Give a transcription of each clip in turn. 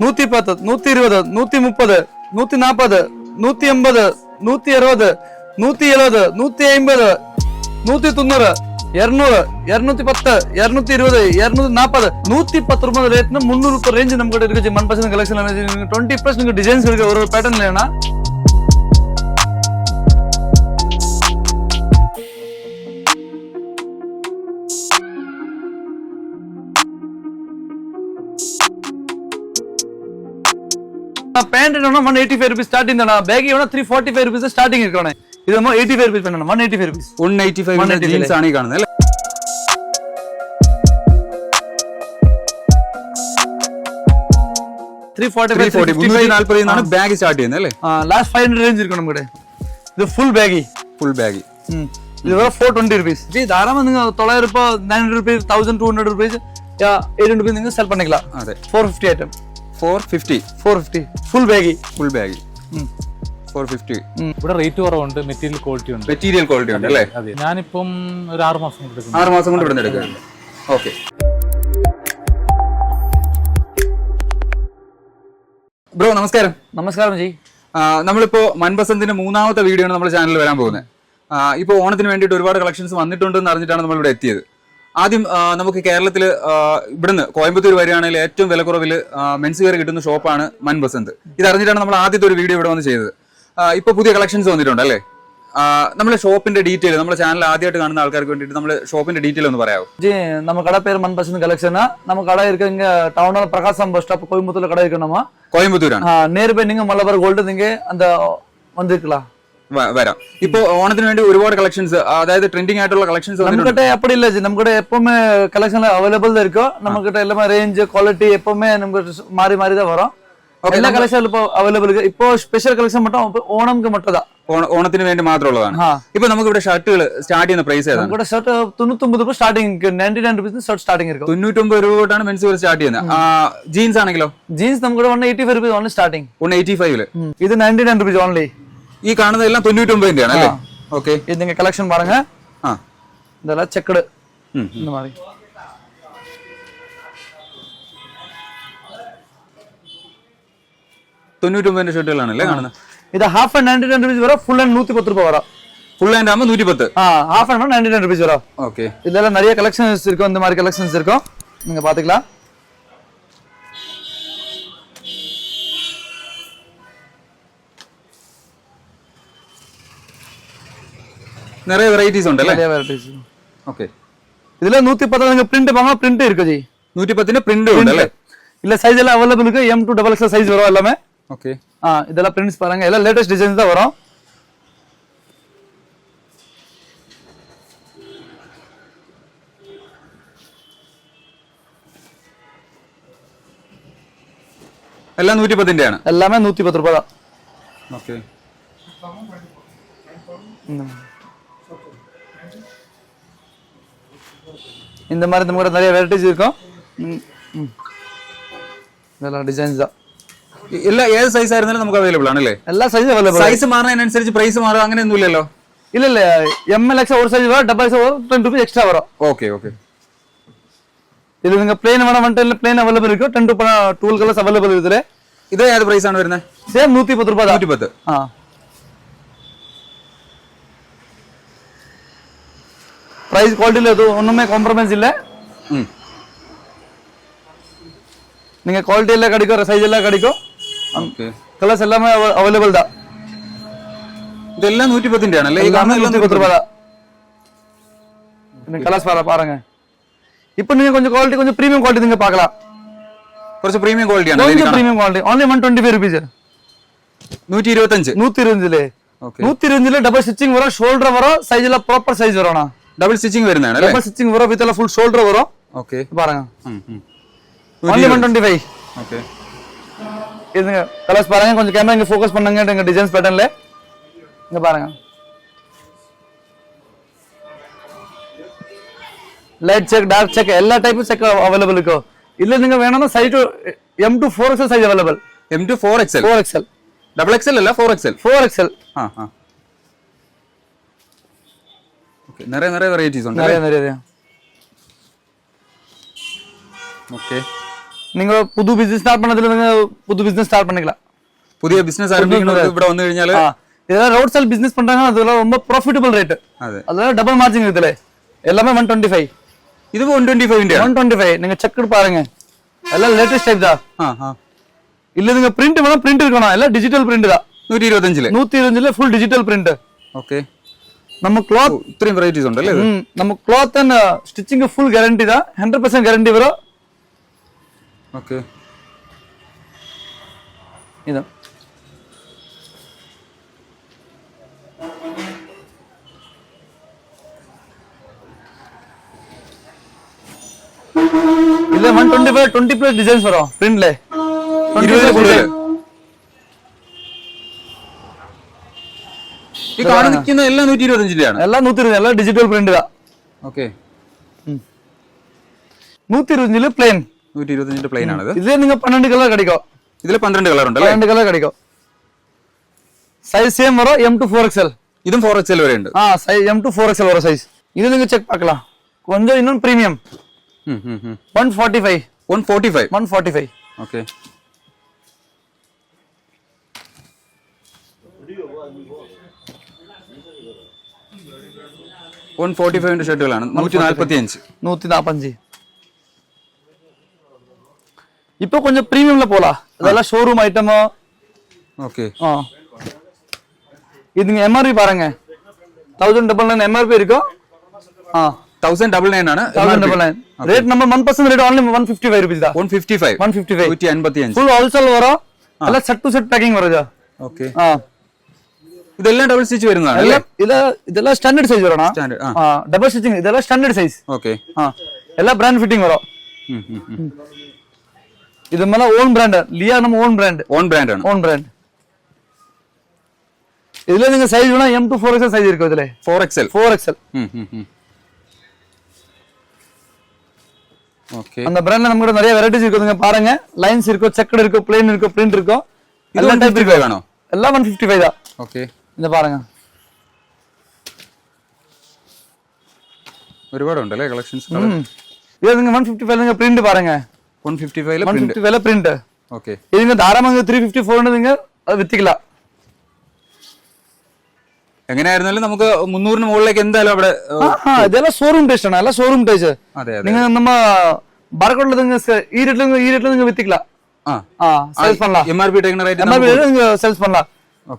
110, 120, 130, 140, 180, 160, 170, 150, 190, 200, 210, 220, 240, 110 rate 300 range நம்ம கிட்ட இருக்கு. மன்பசந்த் கலெக்ஷன் 20+ நீங்க டிசைன்ஸ் இருக்கு ஒரு பேட்டர்ன் இல்லைன்னா. பேண்ட் 185 rupees ஸ்டார்டிங் தானா. பேக் 345 rupees സ്റ്റാർട്ടിംഗ് ഇരിക്കണേ. ഇത് 85 rupees വേണം. 185 rupees 185 ജീൻസ് ആണ് ഈ കാണുന്നത് അല്ലേ? 340 എന്നാണ് ബാഗ് സ്റ്റാർട്ട് ചെയ്യുന്നത് അല്ലേ? ലാസ്റ്റ് 500 റേഞ്ച് ഇരിക്കണം ഇവിടെ. ഇത് ഫുൾ ബാഗി ഇത് 420 rupees. ഇത് ധാരാളം നിങ്ങൾ 900 രൂപ 900 rupees 1200 rupees 800 rupees നിങ്ങൾ സെൽ பண்ணிக்கலாம். അതെ 450 ഐറ്റം 450 ഫുൾ ബാഗി 450. ഇവിടെ റേറ്റ് കുറവുണ്ട്, മെറ്റീരിയൽ ക്വാളിറ്റി ഉണ്ട് അല്ലേ? ഞാനിപ്പം ഒരു 6 മാസം കൊണ്ട് എടുക്കുന്നു. 6 മാസം കൊണ്ട് ഇവിടെ എടുക്കുന്നുണ്ട്. ഓക്കെ ബ്രോ, നമസ്കാരം ജി. നമ്മളിപ്പോ മൻപസന്തിന്റെ 3ാമത്തെ വീഡിയോ ആണ് നമ്മുടെ ചാനലിൽ വരാൻ പോകുന്നത്. ഇപ്പോൾ ഓണത്തിന് വേണ്ടിയിട്ട് ഒരുപാട് കളക്ഷൻസ് വന്നിട്ടുണ്ടെന്ന് അറിഞ്ഞിട്ടാണ് നമ്മൾ ഇവിടെ എത്തിയത്. ആദ്യം നമുക്ക് കേരളത്തിൽ ഇവിടുന്ന് കോയമ്പത്തൂർ വരികയാണെങ്കിൽ ഏറ്റവും വിലക്കുറവിൽ മെൻസ് വെയർ കിട്ടുന്ന ഷോപ്പാണ് മൻപസന്ത്. ഇത് അറിഞ്ഞിട്ടാണ് നമ്മൾ ആദ്യത്തെ ഒരു വീഡിയോ ഇവിടെ വന്ന് ചെയ്തത്. ഇപ്പൊ പുതിയ കളക്ഷൻസ് വന്നിട്ടുണ്ട് അല്ലേ? നമ്മുടെ ഷോപ്പിന്റെ ഡീറ്റെയിൽ നമ്മുടെ ചാനൽ ആദ്യമായിട്ട് കാണുന്ന ആൾക്കാർക്ക് വേണ്ടിയിട്ട് നമ്മുടെ ഷോപ്പിന്റെ ഡീറ്റെയിൽ ഒന്ന് പറയാമോ? ஜி நம்ம கடை பேர் மன்பசந்த் கலெக்ஷன். நம்ம கடை இருக்கு இங்க டவுன்ல பிரகாசம் பஸ் ஸ்டாப் கோயம்புத்தூர்ல கடை இருக்கு. நம்ம കോയമ്പത്തൂരാണ്. நியர் பை நீங்க மலபார் கோல்டு நீங்க அந்த வந்திருக்கலாம். വരാം. ഇപ്പൊ ഓണത്തിന് വേണ്ടി ഒരുപാട് കളക്ഷൻസ്, അതായത് ട്രെൻഡിങ് ആയിട്ടുള്ള കളക്ഷൻസ് நம்மகிட்ட அப்படி இல்ல ஜி. நம்மகிட்ட எப்பவுமே கலெக்ஷன்ல அவைலபிள் தான் இருக்கும். நம்மகிட்ட எல்லாமே ரேஞ்ச் குவாலிட்டி எப்பவுமே நமக்கு மாறி தான் வரும். എല്ലാ കളക്ഷൻ ഇപ്പൊ അവൈലബിൾ. ഇപ്പൊ സ്പെഷ്യൽ കളക്ഷൻ മൊത്തം ഓണംക്ക് മൊത്തതാ, ഓണത്തിന് വേണ്ടി മാത്രമുള്ളതാണ്. ഇപ്പൊ നമുക്ക് ഇവിടെ ഷർട്ടുകൾ സ്റ്റാർട്ട് ചെയ്യുന്ന പ്രൈസ് ഏതാണ്? നമ്മുടെ ഷർട്ട് 99 രൂപ സ്റ്റാർട്ടിംഗ്, 99 rupees ഷർട്ട് സ്റ്റാർട്ടിംഗ് ഇരിക്കും. 99 രൂപ തൊട്ടാണ് മെൻസ് വെയർ സ്റ്റാർട്ട് ചെയ്യുന്നത്. ജീൻസ് ആണെങ്കിലോ? ജീൻസ് നമുക്ക് 185 rupees ഓൺലി സ്റ്റാർട്ടിംഗ്. 185 ഇത് 99 rupees ഓൺലി. ഈ കാണുന്നതെല്ലാം 99 ആണ് അല്ലേ? ഓക്കെ, ഇത് നിങ്ങൾ കളക്ഷൻ பாருங்க. ഇതെല്ലാം ചെക്കഡ് இந்த மாதிரி. 99 ഷർട്ടുകളാണല്ലേ കാണുന്നത്? ഇത് ഹാഫ് ആൻഡ് 99 rupees വരും. ഫുൾ ആൻഡ് 110 രൂപ വരും. ഫുൾ ആൻഡ് ആകുമ്പോൾ 110. ഹാഫ് ആൻഡ് 99 rupees வரும். ஓகே, இதெல்லாம் நிறைய கலெக்ஷன்ஸ் இருக்கும். இந்த மாதிரி கலெக்ஷன்ஸ் இருக்கும், நீங்க பாத்துக்கலாம். நிறைய வெரைட்டிஸ் ഉണ്ട് അല്ലേ? நிறைய வெரைட்டிஸ். ஓகே, இதுல 110 நீங்க பிரிண்ட் வாங்க, பிரிண்ட் இருக்கு ஜி. 110 ന്റെ പ്രിന്റ് ഉണ്ട് അല്ലേ? இல்ல சைஸ் எல்லாம் அவைலபிள் இருக்கு. M2 XXL சைஸ் வரும் எல்லாமே. ஓகே, இதெல்லாம் பிரிண்ட்ஸ் பாருங்க, எல்லாம் லேட்டஸ்ட் டிசைன்ஸ் தான் வரும். എല്ലാം 110 ന്റെ ആണ്. எல்லாமே 110 ரூபாய் தான். ஓகே, இந்த மாதிரி நமக்கு நிறைய வெரைட்டிஸ் இருக்கும். இதெல்லாம் டிசைன்ஸ் தான். എല്ലാ ഏത് സൈസ് ആയിരുന്നാലും നമുക്ക് അവൈലബിൾ ആണല്ലേ? എല്ലാ സൈസും അവൈലബിൾ. സൈസ് മാറുന്നതിനനുസരിച്ച് പ്രൈസ് മാറുക അങ്ങനെയൊന്നും ഇല്ലല്ലോ? இல்ல ML XL ஒரு சைஸ் வரும், டபுள் XL வரும், 10 rupees எக்ஸ்ட்ரா வரும். ஓகே ஓகே, இது நீங்க பிளேன் வேணா வந்துட்டு பிளேன் அவൈലബിൾ இருக்கு. 10 to 12 கலர்ஸ் അവൈലബിൾ ഇതില്. ഇത് ഏത് പ്രൈസ് ആണ് വരുന്നത്? சேம் 110 ரூபாய் தான். 110. பிரைஸ் குவாலிட்டில எதுவும் ஒண்ணுமே காம்ப்ரமைஸ் இல்ல. நீங்க குவாலிட்டி எல்லாம் கிடைக்கும், சைஸ் எல்லாம் கிடைக்கும். ஓகே, கலர்ஸ் எல்லாமே അവൈലബിൾ தான். ഇതെല്ലാം 110 ന്റെ ആണല്ലേ? ഈ எல்லாமே 110 ரூபாய் தான். இந்த கலர்ஸ் பாருங்க. இப்போ நீங்க கொஞ்சம் குவாலிட்டி, கொஞ்சம் பிரீமியம் குவாலிட்டி நீங்க பார்க்கலாம். കുറച്ച് പ്രീമിയം ക്വാളിറ്റി ആണ്. கொஞ்சம் பிரீமியம் குவாலிட்டி only 125 rupees. 125. 125 லே. ஓகே, 125 லே டபுள் ஸ்டிச்சிங் வரும், ஷோல்டர் வரும், சைஸ் எல்லாம் ப்ராப்பர் சைஸ் வரும்னா. ഡബിൾ സ്റ്റിച്ചിങ് വരുന്നതാണ് അല്ലേ? ഡബിൾ സ്റ്റിച്ചിങ് വരും, വിത്ത് ഫുൾ ഷോൾഡർ വരും. ഓക്കേ, பாருங்க. only 125. ஓகே, இதுங்க கலர்ஸ் பாருங்க. கொஞ்சம் கேமரா இங்க ஃபோக்கஸ் பண்ணுங்க. இந்த டிசைன்ஸ் பேட்டர்ன்ல இங்க பாருங்க. லைட் செக், டார்க் செக் எல்லா டைப்பும் செக் அவைலபிள் இருக்கு. இல்ல நீங்க வேணும்னா size M to 4XL size available. M to 4XL. 4XL. Double XL അല്ല 4XL. 4XL. ഓക്കേ, நிறைய വെറൈറ്റീസ് ഉണ്ട്. நிறைய. ഓക്കേ, நீங்க புது பிசினஸ் ஸ்டார்ட் பண்ணதுல நீங்க புது பிசினஸ் ஸ்டார்ட் பண்ணிக்கலாம். പുതിയ ബിസിനസ് ആരംഭിക്കുന്നവർക്ക് ഇവിടെ വന്നു കഴിഞ്ഞാൽ இதெல்லாம் ரோட் சைல் பிசினஸ் பண்றாங்க, அதெல்லாம் ரொம்ப ப்ராஃபிட்டபிள் ரேட். அதெல்லாம் டபுள் மார்ஜின் இதுல எல்லாமே 125. ഇത് 125 125 நீங்க செக் பாருங்க, எல்லாம் லேட்டஸ்ட் டைப் தான். இல்ல நீங்க பிரிண்ட் வேணா பிரிண்ட் இருக்கணும், எல்லாம் டிஜிட்டல் பிரிண்ட் தான். 125 ഫുൾ ഡിജിറ്റൽ പ്രിന്റ്. ഓക്കേ. நம்ம ക്ലോത്ത് ഇത്രയും വെറൈറ്റീസ് ഉണ്ടല്ലേ ഇത്? நம்ம cloth and stitching full guarantee தான், 100% ഗ്യാരണ്ടി വരും. ഓക്കേ. ഇത് ഇത് 125 20 പ്ലസ് ഡിസൈൻസ് വരും പ്രിന്റിലെ. 20 കൂടുതൽ. ഈ കാണുന്ന എല്ലാം 125 ആണ്. എല്ലാം 125, എല്ലാം ഡിജിറ്റൽ പ്രിന്റ് தான். ഓക്കേ. 125 പ്ലെയിൻ. 125 പ്ലെയിൻ ആണ് ഇത്. ഇതിൽ നിങ്ങൾ 12 കളർ கிடைக்கும். ഇതിൽ 12 കളർ ഉണ്ട് അല്ലേ? 12 കളർ கிடைக்கும். സൈസ് സെയിം വരും, M to 4XL. ഇതും 4XL വരെ ഉണ്ട്. സൈസ് M to 4XL വരും സൈസ്. ഇത് നിങ്ങൾ ചെക്ക് பார்க்கலாம். கொஞ்சம் இன்னும் பிரீமியம். 145. 145. ഓക്കേ. 145 ഷർട്ടുകളാണ്. 145. இப்போ கொஞ்சம் பிரீமியம்ல போலாம். இதெல்லாம் ஷோரூம் ஐட்டம். ஓகே. இதுங்க MRP பாருங்க, 1099 MRP இருக்கும். 1099 ആണ് 1099. ரேட் நம்ம 1% ரேட் only 155 rupees தான். 155. 155. ஃபுல் ஹோல்சேல் வரும், எல்லாம் செட் டு செட் பேக்கிங் வருது. ഓക്കേ. ഇതെല്ലാം ഡബിൾ സ്റ്റിച്ച് വരുന്നതാണ് അല്ലേ? ഇതെല്ലാം സ്റ്റാൻഡേർഡ് സൈസ് വരണം. ഡബിൾ സ്റ്റിച്ചിങ് ഇതെല്ലാം സ്റ്റാൻഡേർഡ് സൈസ്. ഓക്കേ. എല്ലാം ബ്രാൻഡ് ഫിറ്റിംഗ് വരും. ഇത് നമ്മളെ ഓൺ ബ്രാൻഡ്, ലിയ നമ്മ ഓൺ ബ്രാൻഡ്. ഓൺ ബ്രാൻഡ് ആണ്. On brand. ഇതിലെ നിങ്ങൾ സൈസ് വേണം, M to 4XL സൈസ് ഇരിക്കും ഇതിലെ. 4XL. ஓகே. அந்த பிராண்ட்ல நமக்கு நிறைய வெரைட்டிஸ் இருக்கு, நீங்க பாருங்க. லைன்ஸ் இருக்கு, செக்கட் இருக்கு, பிளேன் இருக்கு, பிரிண்ட் இருக்கு. எல்லா டைப் இருக்கு ஆனோ? எல்லாம் 155 தான். ஓகே. இந்த பாருங்க. ഒരുപാട് ഉണ്ടല്ലേ കളക്ഷൻസ്? ഇത് നിങ്ങൾ 155 ல പ്രിന്റ് പാருங்க. 155 ல പ്രിന്റ്. 155 ல പ്രിന്റ്. ഓക്കേ. ഇത് നിങ്ങൾ ധാരാളം 354 ഉണ്ട്, നിങ്ങൾ അത് വിറ്റിക്കില്ല. എങ്ങനെയായിരുന്നാലും നമുക്ക് 300 ന് മുകളിലേക്ക് എന്തായാലും അവിടെ ഇതെല്ലാം ഷോറൂം ടേസ്റ്റ് ആണ്, എല്ലാം ഷോറൂം ടേസ്റ്റ്. നിങ്ങൾ നമ്മ ബാർകോഡിൽ നിങ്ങൾ ഈ റേറ്റിൽ നിങ്ങൾ വിറ്റിക്കില്ല. சேல்ஸ் பண்ணலாம். MRP டேக்ன ரேட் MRP நீங்க சேல்ஸ் பண்ணலாம்.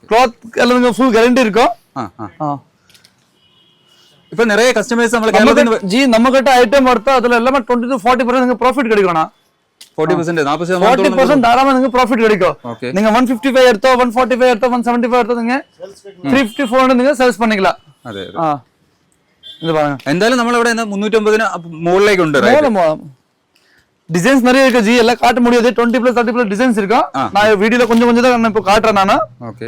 க்ளாத் எல்லாம் நீங்க ஃபுல் கேரண்டி இருக்கும். இப்போ நிறைய கஸ்டமர்ஸ் நம்ம கேரளத்துல ஜி நம்ம கிட்ட ஐட்டம் வரதா அதுல எல்லாமே 20 to 40% நீங்க ப்ராஃபிட் கிடைக்கும்னா. 40% 40% தாராளமா நீங்க ப்ராஃபிட் கிடைக்கும். நீங்க 155 எடுத்தோ 145 எடுத்தோ 175 எடுத்தோ நீங்க 354 நீங்க சேல்ஸ் பண்ணிக்கலாம். അതെ. இது பாருங்க. എന്തായാലും നമ്മൾ ഇവിടെ 350 ന് മുകളിലേക്ക് ഉണ്ട്. டிசைன்ஸ் நிறைய இருக்கு ஜி, எல்லாம் காட்ட முடியாது. 20 plus 30 plus டிசைன்ஸ் இருக்கும். நான் வீடியோல கொஞ்சம் தான் நான் இப்போ காட்டுறேன் நானு. ஓகே.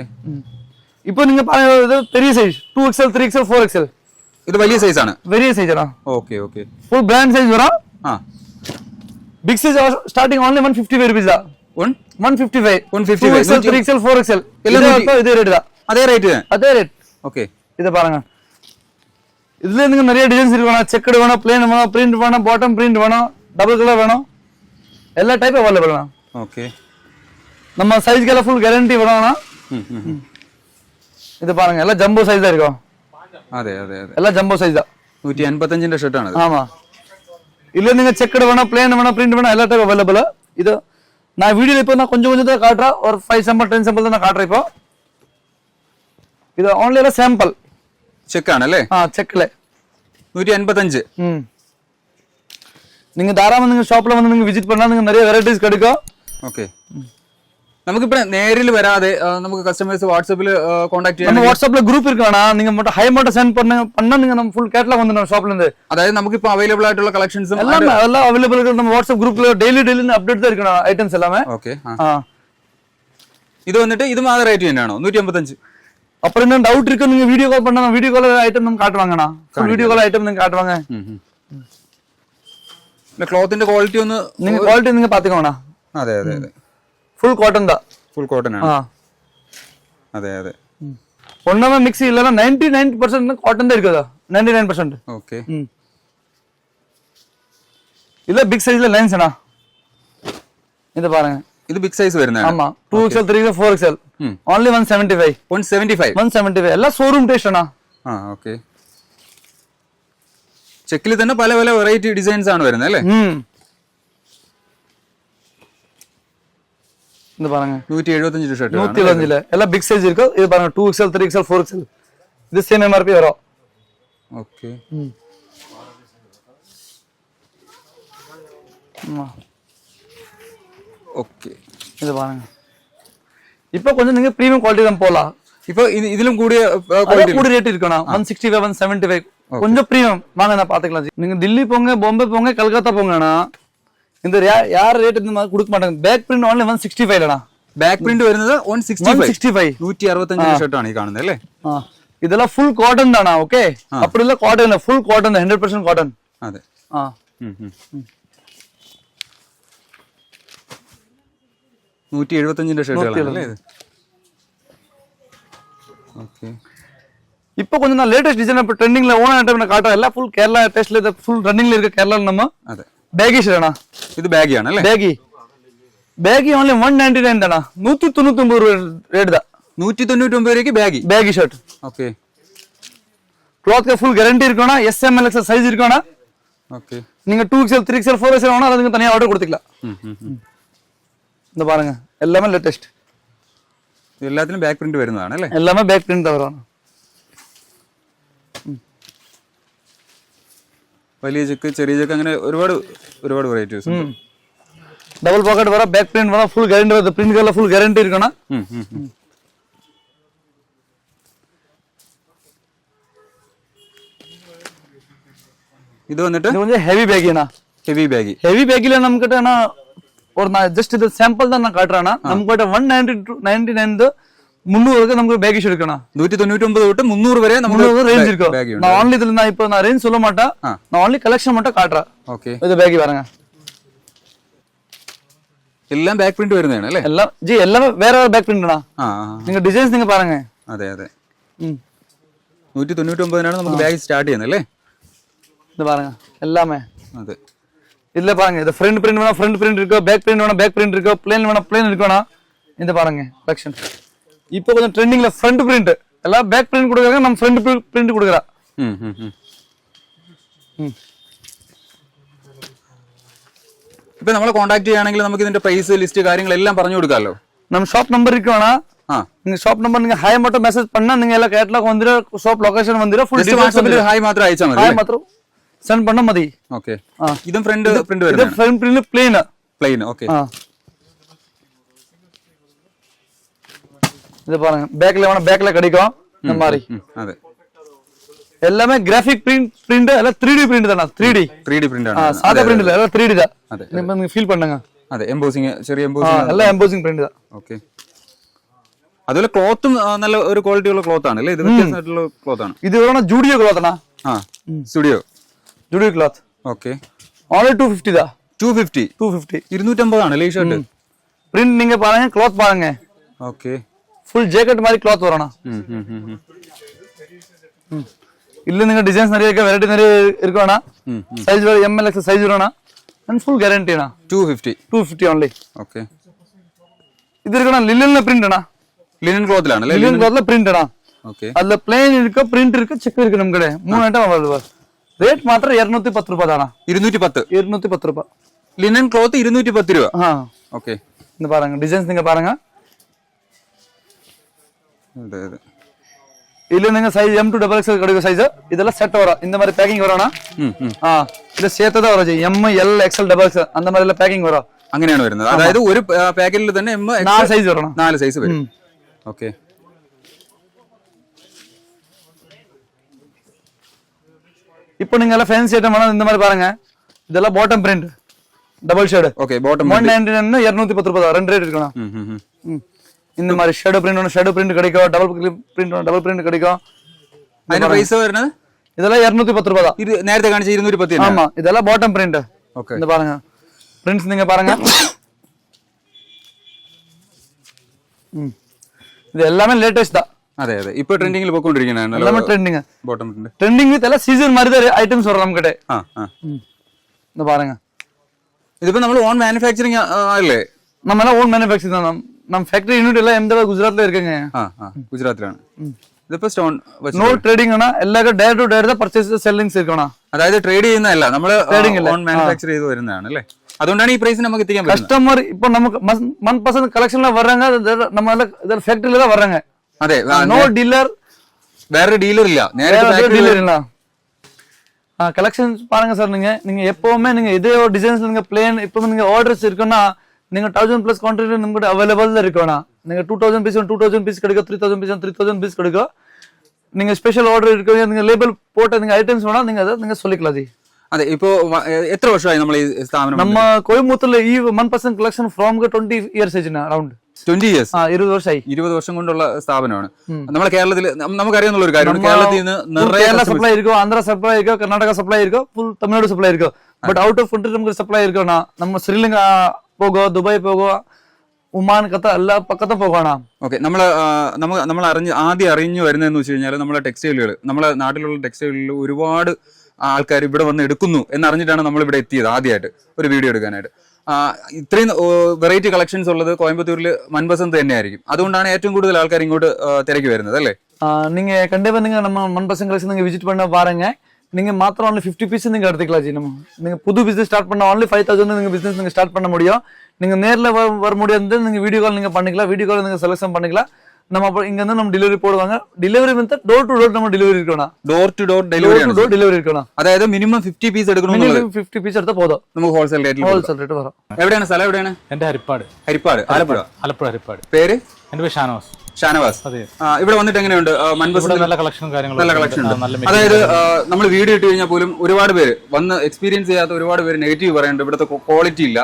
இப்போ நீங்க பாருங்க, இது பெரிய சைஸ் 2XL 3XL 4XL. இது വലിയ സൈസ് ആണ്. വലിയ സൈസ് ആണ്. Okay okay. Full brand size വരാം. Big size starting only 155 rupees தான். 155. 2XL 3XL 4XL எல்லாம் இதே ரேட் தான். அதே ரேட். அதே ரேட். ஓகே. இத பாருங்க. இதுல நீங்க நிறைய டிசைன்ஸ் இருக்கு, வேணா செக்கட் வேணா, பிளேன் வேணா, பிரிண்ட் வேணா, பாட்டம் பிரிண்ட் வேணா, டபுள் கலர் வேணா, எல்லா டைப் அவைலபிள் தான். ஓகே. நம்ம சைஸ்க்கு ஃபுல் கேரண்டி வேணும்னா இது பாருங்க, எல்லாம் ஜம்போ சைஸ் தான் இருக்கும். അതെ അതെ അതെ. எல்லாம் ஜம்போ சைஸ் தான். 155 ന്റെ ഷർട്ട് ആണ്. ஆமா. இல்ல நீங்க செக்கட் வேணா, பிளேன் வேணா, பிரிண்ட் வேணா, எல்லா டைப் அவைலபிள். இது நான் வீடியோல இப்போ நான் கொஞ்சம் தான் காட்டுறேன், ஒரு 5 சாம்பிள் 10 சாம்பிள் தான் நான் காட்டுறேன் இப்போ. இது ഓൺലി ഒരു സാമ്പിൾ ചെക്ക് ആണല്ലേ? ചെക്കിലെ 155. நீங்க தாராளமா நீங்க ஷாப்ல வந்து நீங்க விசிட் பண்ணா நீங்க நிறைய வெரைட்டிஸ் கிடைக்கும். ஓகே. നമുക്കിപ്പോ നേരിൽ വരാതെ നമുക്ക് കസ്റ്റമേഴ്സ് വാട്സാപ്പിൽ കോൺടാക്ട് ചെയ്യാം. நம்ம வாட்ஸ்அப்ல குரூப் இருக்கானா, நீங்க மட்டும் ஹை மட்டும் சென்ட் பண்ணா நீங்க நம்ம ஃபுல் கேட்டலாக் வந்து நம்ம ஷாப்ல இருந்து, അതായത് നമുക്കിപ്പോ അവൈലബിൾ ആയിട്ടുള്ള കളക്ഷൻസും எல்லாம் அவைலபிள் இருக்கு. நம்ம வாட்ஸ்அப் குரூப்ல டெய்லி அப்டேட் தான் இருக்கணும் ஐட்டம்ஸ் எல்லாமே. ഓക്കേ. ഇത് വന്നിട്ട് ഇതും ആ റേറ്റ് തന്നെയാണോ? 155. அப்புறம் என்ன டவுட் இருக்கு, நீங்க வீடியோ கால் பண்ணா வீடியோ கால் ஐட்டம் நம்ம காட்டுவாங்கண்ணா. வீடியோ கால் ஐட்டம் நீங்க காட்டுவாங்க. ക്ലോത്തിന്റെ ക്വാളിറ്റി ഒന്ന് நீங்க குவாலிட்டி நீங்க பாத்துக்கோங்கண்ணா. അതെ അതെ അതെ. ஃபுல் காட்டன் தான். ഫുൾ കോട്ടൺ ആണ്. അതെ അതെ. ஒண்ணுமே மிக்ஸி இல்லனா 99% காட்டன் தான் இருக்குதா. 99%. ஓகே. இல்ல பிக் சைஸ்ல லைன்ஸ் அண்ணா. இது பாருங்க ഇത് ബിഗ് സൈസ് വരുന്നതാണ്. ஆமா 2XL 3XL 4XL only 175 175 175 எல்லாம் ஷோரூம் டேஸ்ட் அண்ணா. ആ ഓക്കെ. ചെക്കിൽ തന്നെ പല പല വെറൈറ്റി ഡിസൈൻസ് ആണ് വരുന്നത് അല്ലേ? இது பாருங்க 175 ഷർട്ട് 175 எல்லாம் பிக் சைஸ் இருக்கு. இது பாருங்க 2XL 3XL 4XL இது சேம் MRP வரும். ഓക്കെ. ഓക്കെ. இது பாருங்க இப்போ கொஞ்சம் நீங்க பிரீமியம் குவாலிட்டி தான் போலாம். ഇപ്പൊ ഇതിലും കൂടിയ கூடி ரேட் இருக்கணும் 165 175 கொஞ்சம் பிரீமியம் வாங்க நான் பாத்துக்கலாம். நீங்க தில்லி போங்க, பாம்பே போங்க, கல்கத்தா போங்கண்ணா இந்த யார் ரேட் இந்த மாதிரி கொடுக்க மாட்டாங்க. பேக் பிரிண்ட் ഓൺലി 165 ലാ. ബാക്ക് പ്രിന്റ് വരുന്നത് 165 165 ഷർട്ട് ആണ് ഈ കാണുന്നത് അല്ലേ? இதெல்லாம் ஃபுல் காட்டன் தானா? ஓகே அப்படி இல்ல காட்டன் இல்ல ஃபுல் காட்டன் 100% காட்டன். അതെ. 175 ഷർട്ടുകളാണ് ഇത്. ഓക്കെ. இப்போ கொஞ்சம் நான் லேட்டஸ்ட் டிசைன் இப்போ ட்ரெண்டிங்ல ஓன ஐட்டம் நான் காட்டுறேன். எல்லாம் ஃபுல் கேரளா டெஸ்ட்ல இது ஃபுல் ரன்னிங்ல இருக்க கேரளால நம்ம. അതെ. பேகி ஷர்ட்னா ഇത് ബാഗി ആണ് അല്ലേ? பேகி only 199 தானா? 199 ரேட் தான். 199 രൂപയ്ക്ക് பேகி ஷர்ட். ഓക്കെ. क्लॉथ का फुल गारंटी இருக்கணும். SML XL சைஸ் இருக்கணும். ஓகே. நீங்க 2XL 3XL 4XL வேணா அதுக்கு தனியா ஆர்டர் கொடுத்துக்கலாம். இந்த பாருங்க எல்லாமே லேட்டஸ்ட். എല്ലാത്തിനും ബാക്ക് പ്രിന്റ് വരുന്നതാണ് അല്ലേ? எல்லாமே பேக் பிரிண்ட் தான் வரும். വലിയ ചെക്ക്, ചെറിയ ചെക്ക്, അങ്ങനെ ഒരുപാട് ഒരുപാട് വെറൈറ്റീസ് ഉണ്ട്. डबल पॉकेट वरा, बैक प्रिंट वरा, फुल गारंटी वरा, प्रिंट करला फुल गारंटी இருக்கணும். இது வந்துட்டு இது கொஞ்சம் ஹெவி பேக்கினா. ஹெவி பேக்கில நமக்கிட்டனா ஒரு நான் ஜஸ்ட் இது சாம்பிள் தான் நான் காட்றேனா. நமக்கிட்ட 199 300க்கு நமக்கு பேக் ஷர்ட் இருக்கணும். 199 തൊട്ട് 300 വരെ നമുക്ക് ரேஞ்ச் இருக்கு. நான் only இதுல நான் இப்போ நான் ரேஞ்ச் சொல்ல மாட்டேன். நான் only கலெக்ஷன் மட்டும் காட்றேன். ஓகே. இது பேக் பாருங்க. എല്ലാം ബാക്ക് പ്രിന്റ് വരുന്നതാണ് അല്ലേ? എല്ലാം ജി എല്ലാം വേറെ ബാക്ക് പ്രിന്റാണ്. നിങ്ങൾ ഡിസൈൻസ് നിങ്ങൾ பாருங்க. അതെ അതെ. 199 നമുക്ക് ബാഗ് സ്റ്റാർട്ട് ചെയ്യുന്നത് അല്ലേ? இது பாருங்க எல்லாமே. അതെ. இதுல பாருங்க இது ஃப்ரண்ட் பிரிண்ட் வேணா ஃப்ரண்ட் பிரிண்ட் இருக்கு, பேக் பிரிண்ட் வேணா பேக் பிரிண்ட் இருக்கு, பிளேன் வேணா பிளேன் இருக்குனா. இந்த பாருங்க கலெக்ஷன். இப்போ கொஞ்சம் ட்ரெண்டிங்ல ஃப்ரண்ட் பிரிண்ட் எல்லாம் பேக் பிரிண்ட் கொடுக்கறாங்க, நம்ம ஃப்ரண்ட் பிரிண்ட் கொடுக்கறோம். ഇപ്പൊ നമ്മളെ കോൺടാക്ട് ചെയ്യുകയാണെങ്കിൽ നമുക്ക് ഇതിന്റെ പ്രൈസ് ലിസ്റ്റ് കാര്യങ്ങളെല്ലാം പറഞ്ഞു കൊടുക്കാമല്ലോ. நம்ம ஷாப் நம்பர் இருக்குனா நீங்க ஷாப் நம்பர் நீங்க ஹாய் மட்டும் மெசேஜ் பண்ணா நீங்க எல்லா கேட்டலாக் வந்துரு, ஷாப் லொகேஷன் வந்துரு, ഫുൾ ജസ്റ്റ് വാട്സ്ആപ്പിൽ ഹായ് മാത്രം അയച്ചാൽ മതി. ഹായ് മാത്രം സെൻഡ് பண்ணா മതി. ഓക്കേ. ഇതും ഫ്രണ്ട് പ്രിന്റ് വരുന്നത്. ഇത് ഫ്രണ്ട് പ്രിന്റ് പ്ലെയിൻ. ഓക്കേ. இது பாருங்க பேக்ல வேணா பேக்ல கிடைக்கும் இந்த மாதிரி. അതെ. எல்லாமே கிராஃபிக் பிரிண்ட் எல்லாம் 3D பிரிண்ட் தானா? 3D பிரிண்ட் ആണ്. சாதா பிரிண்ட் இல்ல, எல்லாம் 3D தான். അതെ. நீங்க ஃபீல் பண்ணுங்க. അതെ. എംബോസിംഗ്, ചെറിയ എംബോസിംഗ്, എല്ലാം എംബോസിംഗ് പ്രിന്റ് தான். ഓക്കേ. അതുപോലെ ക്ലോത്തും നല്ല ഒരു ക്വാളിറ്റി ഉള്ള ക്ലോത്ത് ആണ് അല്ലേ? ഇത് വ്യത്യസ്തമായിട്ടുള്ള ക്ലോത്ത് ആണ്. ഇത് വേണോ ജൂഡിയോ ക്ലോത്ത് ആണ്. Studio cloth. ഓക്കേ. ഓൺലി 250 தான். 250 250 ആണ് അല്ലേ ഈ ഷർട്ട്? பிரிண்ட் நீங்க பாருங்க, கிளாத் பாருங்க. ஓகே. ஃபுல் ஜாக்கெட் மாதிரி கிளாத் வரணும். இல்ல நீங்க டிசைன்ஸ் நிறைய இருக்கு, வெரைட்டி நிறைய இருக்குனா. சைஸ் வேற ML XL சைஸ் வரணும். and full guarantee na. 250 only. Okay. இது இருக்குனா லினன்ல பிரிண்ட் அண்ணா. லினன் க்ளாத்ல லினன் க்ளாத்ல பிரிண்ட் அண்ணா. ஓகே. அதுல பிளேன் இருக்கு, பிரிண்ட் இருக்கு, செக் இருக்கு நம்ம கடை. மூணு ஐட்டம் அவைலபிள். ரேட் மாத்திரம் 210 ரூபாய் தானா? 210 ரூபாய். லினன் க்ளாத் 210 ரூபாய். ஓகே. இந்த பாருங்க டிசைன்ஸ் நீங்க பாருங்க. அതെ. இல்ல நீங்க சைஸ் M to XXL கிடைக்கும் சைஸ். இதெல்லாம் செட் வரும். இந்த மாதிரி பேக்கிங் வரணும். ഇത് ചേർത്തതാ വരും. M L XL XXL அந்த மாதிரில பேக்கிங் வரும். അങ്ങനെയാണ് വരുന്നത്. അതായത് ഒരു പാക്കറ്റിൽ തന്നെ M 4 സൈസ് വരണം. 4 സൈസ് വരും. ഓക്കേ. இப்போ நீங்க எல்லாம் ஃபேன்சி ஐட்டம் வேணா இந்த மாதிரி பாருங்க. இதெல்லாம் bottom print double shade. Okay. Bottom 199 210 ரூபாய் ரெண்டு ரேட் இருக்கணும். இந்த மாதிரி ஷேடோ பிரிண்ட் ஒன்னு ஷேடோ பிரிண்ட் கிடைக்கும், டபுள் பிரிண்ட் ஒன்னு டபுள் பிரிண்ட் கிடைக்கும். അതിന്റെ പ്രൈസ് വരുന്നത് இதெல்லாம் 210 ரூபாய் தான். ഇത് നേരത്തെ കാണിച്ച 210. ஆமா, இதெல்லாம் பாட்டம் பிரிண்ட். ஓகே. இந்த பாருங்க பிரிண்ட்ஸ் நீங்க பாருங்க. இது எல்லாமே லேட்டஸ்ட் தான். അതെ. ഇപ്പോ ട്രെൻഡിങ്ങിൽ പോയിക്കൊണ്ടിരിക്കുന്നതാണ്. எல்லாமே trending. Bottom print. Trending with எல்லாம் சீசன் மாதிரி தான் ஐட்டம்ஸ் வரும் நம்ம கிட்ட. ആ. இந்த பாருங்க. ഇതിപ്പോ നമ്മൾ ഓൺ മാനുഫാക്ചറിംഗ് അല്ലേ? நம்ம எல்லாம் ஓன் மேனுஃபேக்சர் தான். நம்ம ஃபேக்டரி யூனிட் எல்லாம் அஹமதாபாத் குஜராத்ல இருக்குங்க. ഗുജറാത്തിലാണ് ഇതിപ്പോ സ്റ്റോൺ നോ ട്രേഡിംഗ് ആണ്, എല്ലാവർക്കും ഡയറക്ട് ടു ഡയറക്ട് പർച്ചേസ് സെല്ലിംഗ്സ് ഇരിക്കണം. അതായത് ട്രേഡ് ചെയ്യുന്നതല്ല, നമ്മൾ ഓൺ മാനുഫാക്ചർ ചെയ്ത് വരുന്നതാണ് അല്ലേ? അതുകൊണ്ടാണ് ഈ പ്രൈസ് നമുക്ക് എത്തിക്കാൻ പറ്റുന്നത്. കസ്റ്റമർ ഇപ്പൊ നമുക്ക് 1% കളക്ഷനിൽ വരാங்க, நம்ம ഫാക്ടറിയിல தான் வர்றாங்க. അതെ, നോ ഡീലർ, വേറെ ഡീലർ ഇല്ല, നേരെ ഡീലർ ഇല്ല. கலெக்ஷன்ஸ் பாருங்க சார். நீங்க எப்பவுமே நீங்க இதே ஒரு டிசைன்ஸ் நீங்க பிளேன் இப்போ நீங்க ஆர்டர்ஸ் இருக்குன்னா நீங்க 1000+ குவான்டிட்டி நமக்கு அவைலபிள் இருக்கணும். நீங்க 2000 பீஸ் 2000 பீஸ் கிடைக்கும், 3000 பீஸ் 3000 பீஸ் கிடைக்கும். நீங்க ஸ்பெஷல் ஆர்டர் இருக்கு, நீங்க லேபிள் போட்ட நீங்க ஐட்டம்ஸ் வேணா நீங்க அதை நீங்க சொல்லிக்கலாம். ஜி അതെ, ഇപ്പോ എത്ര വർഷമായി നമ്മൾ ഈ സ്ഥാപനം? நம்ம கோயம்புத்தூர்ல ഈ 1% കളക്ഷൻ ഫ്രോം 20 ഇയേഴ്സ് ആയിട്ടുണ്ട്. അറൗണ്ട് 20 years, 20 വർഷമായി. 20 വർഷം കൊണ്ടുള്ള സ്ഥാപനമാണ്. നമ്മുടെ കേരളത്തിൽ നമുക്കറിയാവുന്ന ഒരു കാര്യമാണ്, കേരളത്തിൽ നിന്ന് നിറയെ കേരള സപ്ലൈ ഇരിക്കും, ആന്ധ്ര സപ്ലൈ ഇരിക്കും, കർണാടക സപ്ലൈ ഇരിക്കും, ഫുൾ തമിഴ്നാട് സപ്ലൈ ഇരിക്കും. ബട്ട് ഔട്ട് ഓഫ് കൺട്രി നമുക്ക് സപ്ലൈ ഇരിക്കണം. நம்ம ശ്രീലങ്ക പോകുക, ദുബായ് പോകുക, ഒമാൻ, ഖത്തർ എല്ലാ പക്കത്തും പോകണം. ഓക്കെ, നമ്മൾ ആദ്യം അറിഞ്ഞു വരുന്നതെന്ന് വെച്ച് കഴിഞ്ഞാൽ നമ്മളെ ടെക്സ്റ്റൈലുകൾ, നമ്മളെ നാട്ടിലുള്ള ടെക്സ്റ്റൈലുകളിൽ ഒരുപാട് ആൾക്കാർ ഇവിടെ വന്ന് എടുക്കുന്നു എന്നറിഞ്ഞിട്ടാണ് നമ്മൾ ഇവിടെ എത്തിയത് ആദ്യമായിട്ട് ഒരു വീഡിയോ എടുക്കാനായിട്ട്. ഇത്രയും വെറൈറ്റി കളക്ഷൻസ് ഉള്ളത് കോയമ്പത്തൂരിൽ മൻപസന്ത് തന്നെയായിരിക്കും. അതുകൊണ്ടാണ് ഏറ്റവും കൂടുതൽ ആൾക്കാർ ഇങ്ങോട്ട് തിരക്കി വരുന്നത് അല്ലേ? நீங்க கண்டிப்பா நீங்க நம்ம 1% கலெக்ஷன் நீங்க விசிட் பண்ண பாருங்க. நீங்க மாத்திரம் only 50 பீஸ் நீங்க எடுத்துக்கலாம். ஜி நீங்க புது பிசினஸ் ஸ்டார்ட் பண்ண only 5000 நீங்க பிசினஸ் நீங்க ஸ்டார்ட் பண்ண முடியும். நீங்க நேர்ல வர முடியாது, நீங்க வீடியோ கால் நீங்க பண்ணிக்கலாம். வீடியோ கால் நீங்க செலக்ஷன் பண்ணிக்கலாம். நம்ம அப்ப இங்க இருந்து நம்ம டெலிவரி போடுவாங்க. டெலிவரி வந்து டோர் டு டோர் நம்ம டெலிவரி இருக்கணும். ഡോർ ടു ഡോർ ഡെലിവറി എടുക്കണം. അതായത് മിനിമം 50 പീസ് എടുക്കണം. 50 പീസ് എടുത്താൽ പോതും, നമുക്ക് ഹോൾസെയിൽ റേറ്റിൽ വരാം. എവിടെയാണ് സ്ഥലം? എവിടെയാണ്? എന്റെ ഹരിപ്പാട്. ആലപ്പുഴ. ഹരിപ്പാട്. പേര്? എന്റെ പേര് ഷാനവാസ്. ഇവിടെ വന്നിട്ട് എങ്ങനെയുണ്ട്? നല്ല കളക്ഷനും കാര്യങ്ങളും, നല്ല കളക്ഷൻ ഉണ്ട്. അതായത് നമ്മൾ വീഡിയോ ഇട്ട് കഴിഞ്ഞാൽ പോലും ഒരുപാട് പേര് വന്ന് എക്സ്പീരിയൻസ് ചെയ്യാത്ത ഒരുപാട് പേര് നെഗറ്റീവ് പറയുന്നുണ്ട്, ഇവിടുത്തെ ക്വാളിറ്റി ഇല്ല,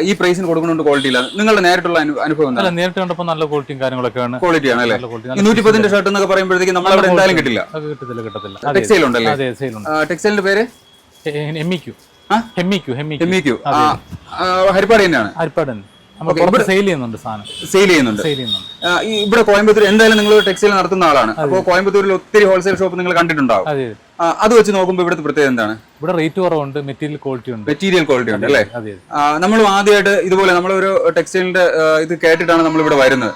ഈ പ്രൈസിന് കൊടുക്കുന്നുണ്ട് ക്വാളിറ്റി ഇല്ല. നിങ്ങളുടെ നേരിട്ടുള്ള അനുഭവം? നേരിട്ട് കണ്ടപ്പോൾ നല്ല ക്വാളിറ്റിയും കാര്യങ്ങളൊക്കെയാണ്. ക്വാളിറ്റിയാണ് അല്ലേ? 110 ഷർട്ട് എന്നൊക്കെ പറയുമ്പോഴത്തേക്ക് നമ്മൾ അവിടെ എന്തായാലും കിട്ടില്ല. ടെക്സ്റ്റൈൽ ഉണ്ടല്ലേ? ടെക്സ്റ്റൈലിന്റെ പേര് ഹരിപ്പാട് തന്നെയാണ്. ഹരിപ്പാട് തന്നെ സെയിൽ ചെയ്യുന്നുണ്ട് സാധനം. സെയിൽ ചെയ്യുന്നുണ്ട്. ഇവിടെ കോയമ്പത്തൂർ എന്തായാലും നിങ്ങൾ ടെക്സ്റ്റൈൽ നടത്തുന്ന ആളാണ്, അപ്പോൾ കോയമ്പത്തൂരിൽ ഒത്തിരി ഹോൾസെയിൽ ഷോപ്പ് നിങ്ങൾ കണ്ടിട്ടുണ്ടാവും. അത് വെച്ച് നോക്കുമ്പോൾ ഇവിടുത്തെ പ്രത്യേകത എന്താണ്? ഇവിടെ റേറ്റ് കുറവുണ്ട്, മെറ്റീരിയൽ ക്വാളിറ്റി ഉണ്ട് അല്ലേ? നമ്മൾ ആദ്യമായിട്ട് ഇതുപോലെ നമ്മളൊരു ടെക്സ്റ്റൈലിന്റെ ഇത് കേട്ടിട്ടാണ് നമ്മൾ ഇവിടെ വരുന്നത്.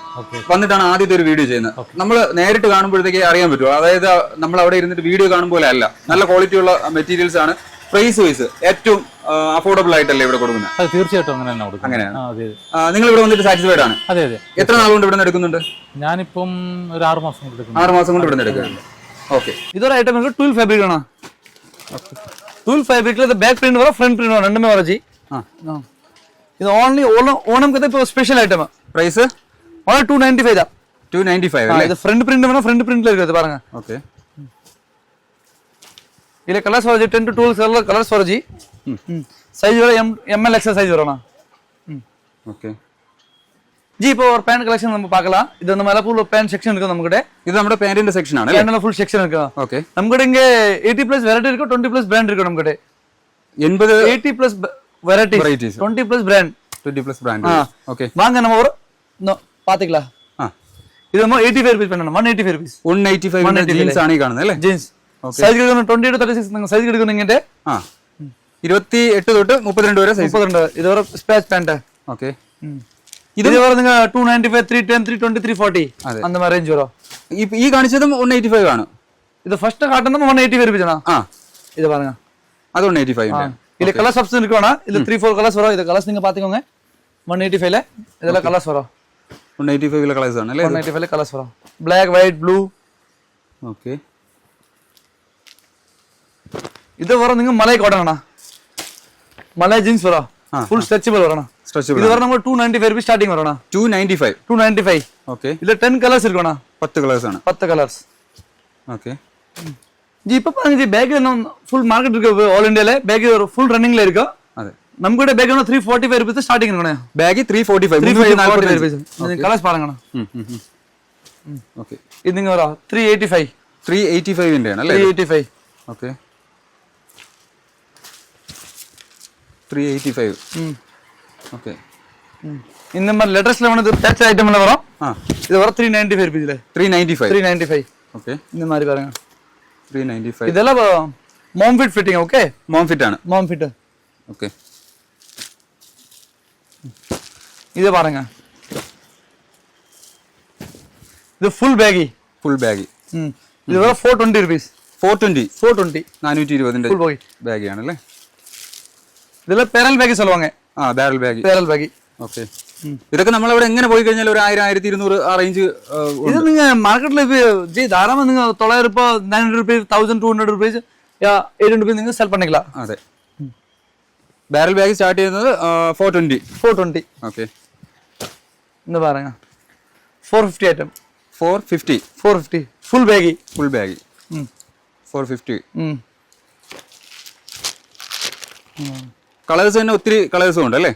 വന്നിട്ടാണ് ആദ്യത്തെ ഒരു വീഡിയോ ചെയ്യുന്നത്. നമ്മൾ നേരിട്ട് കാണുമ്പോഴത്തേക്ക് അറിയാൻ പറ്റുമോ? അതായത് നമ്മൾ അവിടെ ഇരുന്നിട്ട് വീഡിയോ കാണുമ്പോൾ അല്ല, നല്ല ക്വാളിറ്റി ഉള്ള മെറ്റീരിയൽസ് ആണ്. പ്രൈസ് വൈസ് ഏറ്റവും അഫോർഡബിൾ ആയിട്ടല്ലേ ഇവിടെ കൊടുക്കുന്നത്? തീർച്ചയായിട്ടും അങ്ങനെ തന്നെ കൊടുക്കും. അങ്ങനെയാണ്. നിങ്ങൾ ഇവിടെ വന്നിട്ട് സാറ്റിസ്ഫൈഡ് ആണ്? അതെ. എത്ര നാൾ കൊണ്ട് ഇവിടെ നിന്ന് എടുക്കുന്നുണ്ട്? ഞാനിപ്പം ഒരു 6 മാസം കൊണ്ട് എടുക്കുന്നു. 6 മാസം കൊണ്ട് ഇവിടെ നിന്ന് എടുക്കുന്നുണ്ട്. ഓക്കെ, ഇതൊരു ഐറ്റം ടൂൽ ഫാബ്രിക് ആണ്. ടൂൽ ഫാബ്രിക്കിൽ ബാക്ക് പ്രിന്റ് വരും, ഫ്രണ്ട് പ്രിന്റ് വരും, രണ്ടുമേ വരും. ജി ഇത് ഓൺലി ഓണം ഇപ്പോൾ സ്പെഷ്യൽ ഐറ്റം. പ്രൈസ് ഓൺലി 295 தான். 295 അല്ലേ? இது ஃப்ரண்ட் பிரிண்ட் வேணும், ஃப்ரண்ட் பிரிண்ட்ல இருக்குது பாருங்க. ஓகே, இதுல கலர்ஸ் வருது, 10 to 12 கலர்ஸ் வருது. சைஸ் வர ML XL சைஸ் வரணும். ஓகே ஜி இப்போ ஒரு பேண்ட் கலெக்ஷன் நம்ம பார்க்கலாம். இது நம்ம மேல ஃபுல் பேண்ட் செக்ஷன் இருக்கு நமக்கிட்ட. இது നമ്മുടെ പാന്റിന്റെ സെക്ഷൻ ആണ്. பேண்ட்ல ഫുൾ സെക്ഷൻ இருக்கு. ஓகே, நமக்கிட்ட இங்க 80+ வெரைட்டி இருக்கு, 20+ பிராண்ட் இருக்கு நமக்கிட்ட. 80+ வெரைட்டிஸ், 20+ பிராண்ட். 20+ பிராண்ட். ஓகே, வாங்க நம்ம ஒரு பாத்துக்கலாம். இது நம்ம 85 ரூபீஸ் பண்ணனும். 185 ரூபீஸ். 185 ജീൻസ് ആണ് ഈ കാണുന്നത് അല്ലേ? ജീൻസ് സൈസ് എടുക്കണം. 20 to 36 നിങ്ങൾ സൈസ് എടുക്കണം. ഇങ്ങോട്ട് 28 തൊട്ട് 32 വരെ സൈസ്. 32 ഇത് ഒരു സ്പാച്ച് പാന്റ്. ഓക്കെ, ഇത് വരെ നിങ്ങൾ 295, 310, 320, 340 அந்த மாதிரி ரேஞ்ச் வரும். ഈ കാണിച്ചതും 185 ആണ്. இது ஃபர்ஸ்ட் காட்டுறது 185 ரூபீஸ் ആണ്. இது பாருங்க, அது 185 ഉണ്ട്. இதுல கலர்ஸ் ஆப்ஷன் இருக்குனா, இதுல 3-4 கலர்ஸ் வரும். இது கலர்ஸ் நீங்க பாத்துக்கோங்க. 185 ல இதெல்லாம் கலர்ஸ் வரும். 185 ல கலர்ஸ் ആണ് അല്ലേ? 185 ல கலர்ஸ் வரும். Black, white, blue. ഓക്കെ, ഇത് വരെ നിങ്ങൾ മലൈ കോട്ടൺ ആണ്. മലൈ ജീൻസ് വരും. ഫുൾ സ്ട്രെച്ചബിൾ വരണം. ഇത് വരെ നമ്മൾ 295 രൂപ സ്റ്റാർട്ടിംഗ് വരണം. 295. ഓക്കെ, ഇതിൽ 10 കളേഴ്സ് ഇരിക്കണം. 10 കളേഴ്സ് ആണ്. 10 കളേഴ്സ്. ഓക്കെ ஜி இப்போ பாருங்க ஜி, பேக் ஃபுல் மார்க்கெட் இருக்கு. ஆல் இந்தியால பேக் ஃபுல் ரன்னிங்ல இருக்கு. അതെ, நமக்கிட்ட பேக் 345 ரூபீஸ் ஸ்டார்டிங் இருக்கணும். Bag 345 rupees. கலர்ஸ் பாருங்க. ഓക്കെ, இது நீங்க வர 385 ന്റെ ആണ് അല്ലേ? 385. ഓക്കെ, 385. ഓക്കെ, இந்த மாதிரி லெட்டர்ஸ்ல வந்து பேட்ச் ஐட்டம்ல வரும். இது வர 395 ரூபீஸ்ல. 395. ஓகே, இந்த மாதிரி பாருங்க. 395. இதெல்லாம் mom fit fitting. Okay, mom fit ആണ്. Mom fit. ഓക്കെ, இது பாருங்க, இது ஃபுல் பேகி. Full bag. இது வர 420 rupees. 420. 420 420 full baggy. ബാഗ് ആണല്ലേ. ഇതിലെ പേരൽ ബാഗി சொல்லுவாங்க. Barrel bag. Barrel baggy. Okay. ഇതൊക്കെ നമ്മളവിടെ എങ്ങനെ പോയി കഴിഞ്ഞാൽ ഒരു 1000 1200 ആ റേഞ്ച്? ഇത് നിങ്ങൾ മാർക്കറ്റിൽ ധാരാളം നിങ്ങൾ 900 രൂപ 900 rupees 1200 rupees 800 rupees നിങ്ങൾ സെൽ பண்ணிக்கலாம். അതെ. ബാരൽ ബാഗ് സ്റ്റാർട്ട് ചെയ്യുന്നത് 420. 420. ഓക്കെ. എന്താ പറയുക, 450 item. 450 full baggy. Full bag 450. Colours തന്നെ ഒത്തിരി കളേഴ്സും ഉണ്ട് അല്ലേ?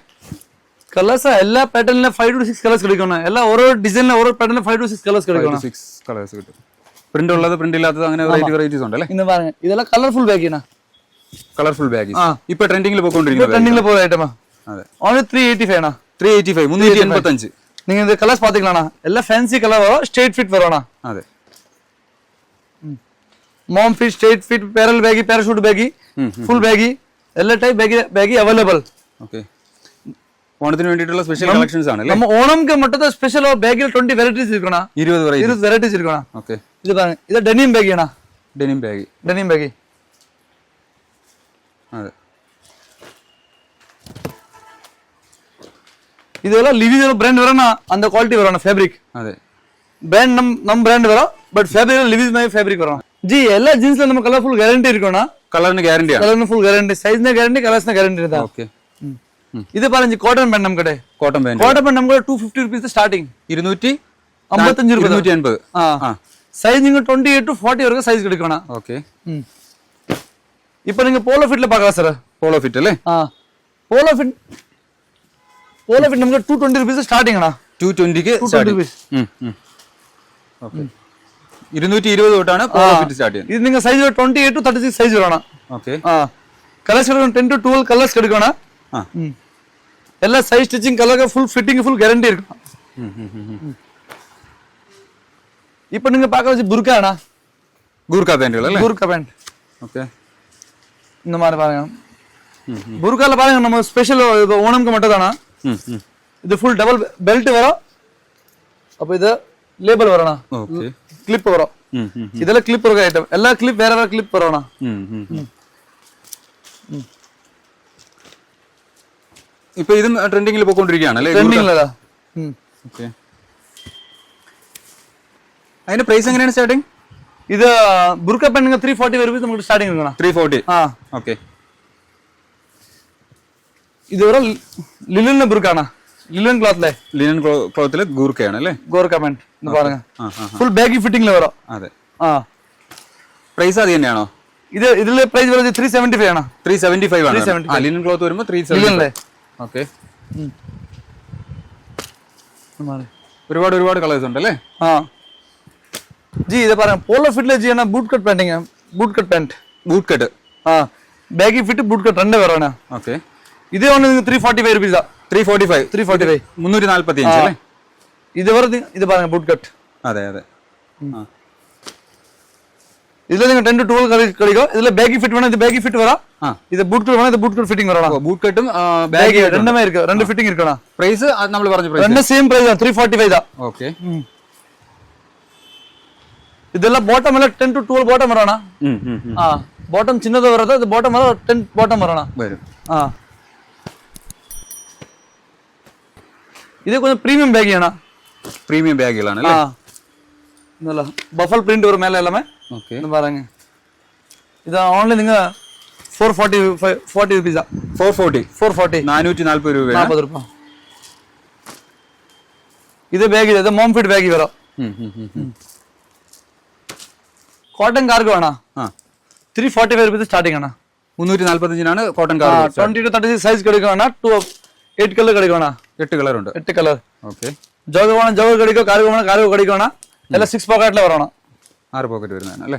കളേഴ്സ് എല്ലാ പാറ്റേണിലും 5 to 6 കളേഴ്സ് കിടക്കണം. എല്ലാ ഓരോ ഡിസൈനിലും ഓരോ പാറ്റേണിലും 5 to 6 കളേഴ്സ് കിടക്കണം. 6 കളേഴ്സ് കിട്ടും. പ്രിന്റ് ഉള്ളത് പ്രിന്റ് ഇല്ലാത്തത് അങ്ങനെ വെറൈറ്റീസ് ഉണ്ട് അല്ലേ? ഇന്ന് പറയുക ഇതെല്ലാം കളർഫുൾ ബാഗിനാ. കളർഫുൾ ബാഗ് ഇപ്പൊ ട്രെൻഡിംഗിൽ പോയിക്കൊണ്ടിരിക്കുന്നത്. ട്രെൻഡിംഗിൽ പോയ ഐറ്റമാ. അതെ. ഓൺലി 385 ആണ്. 385 385. நீங்க இந்த கலர்ஸ் பாத்தீங்களா, எல்லாம் ஃபேன்சி கலர் வரும், ஸ்ட்ரெயிட் ஃபிட் வரும். അതെ. Mom fit, straight fit, parallel baggy, parachute baggy, full baggy, എല്ലാ ടൈപ്പ് ബാഗി അവൈലബിൾ. ഓക്കെ. ഓണത്തിന് വേണ്ടിയിട്ടുള്ള സ്പെഷ്യൽ കളക്ഷൻസ് ആണ് അല്ലേ? நம்ம ஓணம்க்கு மட்டும் தான் ஸ்பெஷல் பேக்கில் 20 வெரைட்டிஸ் இருக்குண்ணா. 20 வெரைட்டிஸ் இருக்குண்ணா. ஓகே. இது பாருங்க, இது டெனிம் பேகிண்ணா. Denim bag. അതെ. இதெல்லாம் லிவிஸ் பிராண்ட் வரணும், அந்த குவாலிட்டி வரணும் ஃபேப்ரிக். അതെ. பிராண்ட் நம்ம பிராண்ட் வரும், பட் ஃபேப்ரிக் லிவிஸ் மாதிரி ஃபேப்ரிக் வரும். ஜி எல்லா ஜீன்ஸ்ல நம்ம கலர் ஃபுல் கேரண்டி இருக்குண்ணா. കളറിന് ഗ്യാരണ്ടി ആണ്. கலர்னு ஃபுல் கேரண்டி, சைஸ்னா கேரண்டி, கலர்ஸ்னா கேரண்டி தான். ഓക്കെ. இது பாருங்க காட்டன் பேண்ட் நம்ம கடை. Cotton pant. காட்டன் பேண்ட் நம்ம 250 rupees ஸ்டார்டிங். 255 രൂപ. 280. ആ. சைஸ் நீங்க 28 to 40 வரைக்கும் சைஸ் கிடைக்கணும். ഓക്കെ. இப்போ நீங்க போலோ ஃபிட்ல பார்க்கலாம் சார். പോളോ ഫിറ്റ് അല്ലേ? போலோ ஃபிட் நமக்கு 220 rupees ஸ்டார்டிங்ண்ணா. 220ക്ക് 220 rupees. ഓക്കെ. 220 തൊട്ടാണ് പോളോ ഫിറ്റ് സ്റ്റാർട്ട് ചെയ്യുന്നത്. இது நீங்க சைஸ் 28 to 36 சைஸ் வரணும். ഓക്കെ. கலர்ஸ் 10 to 12 கலர்ஸ் கிடைக்கணும். எல்லா size stitching colour full fitting full guarantee இருக்கும். இப்போ நீங்க பார்க்க வச்சு புர்காண்ணா. ഗൂർഖ പാന്റുകൾ അല്ലേ? புர்கா பேண்ட். ഓക്കെ. இந்த மாதிரி பாருங்க. புர்கால பாருங்க, நம்ம ஸ்பெஷல் ஓணம்க்கு மட்டும் தானா. இது ஃபுல் டபுள் பெல்ட் வரும். அப்போ இது லேபிள் வரணும். ഓക്കെ. கிளிப் வரும். இதெல்லாம் கிளிப் இருக்க ஐட்டம். எல்லா கிளிப் வேற வேற கிளிப் வரணும். ഇപ്പൊ ഇതും ട്രെൻഡിംഗിൽ പോയിക്കൊണ്ടിരിക്കുകയാണ് അല്ലേ? ട്രെൻഡിംഗിലതാ. ഓക്കെ. അതിന്റെ പ്രൈസ് എങ്ങനെയാണ് സ്റ്റാർട്ടിംഗ്? ഇത് ബുർക്ക പെണ്ണുങ്ങൾ 340 rupees നമുക്ക് സ്റ്റാർട്ടിംഗ് എടുക്കണം. 340. ഓക്കെ. ഇത് ഒരു ലിനൻ ബുർക്കാണ്. ലിനൻ ക്ലോത്തിലെ. ലിനൻ ക്ലോത്തിലെ ഗൂർക്കയാണ് അല്ലേ? ഗോർക്ക പാന്റ്. ഇത് പാരുங்க. ഫുൾ ബാഗി ഫിറ്റിംഗിൽ വരും. അതെ. പ്രൈസ് അത് തന്നെയാണോ? ഇതിലെ പ്രൈസ് വരുന്നത് 375 ആണ്. 375 ആണ്. ലിനൻ ക്ലോത്ത് വരുമ്പോൾ 375. ഓക്കെ. ഒരുപാട് കളേഴ്സ് ഉണ്ട് അല്ലേ? जी, ഇത് പറയാം പോളോ ഫിറ്റിലെ ചെയ്യണ ബൂട്ട് കട്ട് പാന്റിങ്. Boot cut pant. Boot cut. Baggy fit boot cut രണ്ട് വരാണ്. ഓക്കെ. ഇത് വന്ന് 345 rupees. 345. 345 അല്ലേ? ഇത് വെറുതെ ഇത് പറയാം ബൂട്ട് കട്ട്. അതെ. இதுல நீங்க 10 to 12 கிடைக்கும். இதுல பேகி ஃபிட் வேணும், இது பேகி ஃபிட் வரும். இது பூட் கட் வேணும், இது பூட் கட் ஃபிட்டிங் வரணும். ബൂട്ട് കട്ടും பேகி ரெண்டுமே இருக்கு. ரெண்டு ஃபிட்டிங் இருக்கணும். പ്രൈസ് നമ്മൾ പറഞ്ഞ പ്രൈസ് ரெண்டு சேம் பிரைஸ் தான், 345 தான். ഓക്കെ. இதெல்லாம் பாட்டம் எல்லாம் 10 to 12 பாட்டம் வரணும். பாட்டம் சின்னதா வரது, இது பாட்டம் வர 10 பாட்டம் வரணும். വരും. இது கொஞ்சம் பிரீமியம் பேகியானா. പ്രീമിയം ബാഗുകളാണ് അല്ലേ? നല്ല ബഫൽ പ്രിന്റ് വരും മേലെ എല്ലാമേ. ഓക്കെ. ഇത് പറയുங்க. ഇത് ഓൺലി നിങ്ങൾ 440 rupees. 440. 440 രൂപയാണ്. 40 രൂപ. ഇത് ബാഗ്, ഇത് മോം ഫിറ്റ് ബാഗ് വരും. കോട്ടൺ കാർഗോ ആണ്. 345 rupees സ്റ്റാർട്ടിംഗ് ആണ്. 345 കോട്ടൺ കാർഗോ. 20 to 36 സൈസ് കിടക്കുകയാണ്. 8 കളർ കിടക്കുകയാണ്. 8 കളർ ഉണ്ട്. 8 കളർ. ഓക്കെ. ജോഗ് വേണം ജോഗ് കിടക്കോ, കാർഗോ വേണം കാർഗോ കിടക്കുകയാണ്. എല്ലാം 6 പോക്കറ്റിൽ വരണം. 6 പോക്കറ്റ് വരുന്നതാണ് അല്ലേ?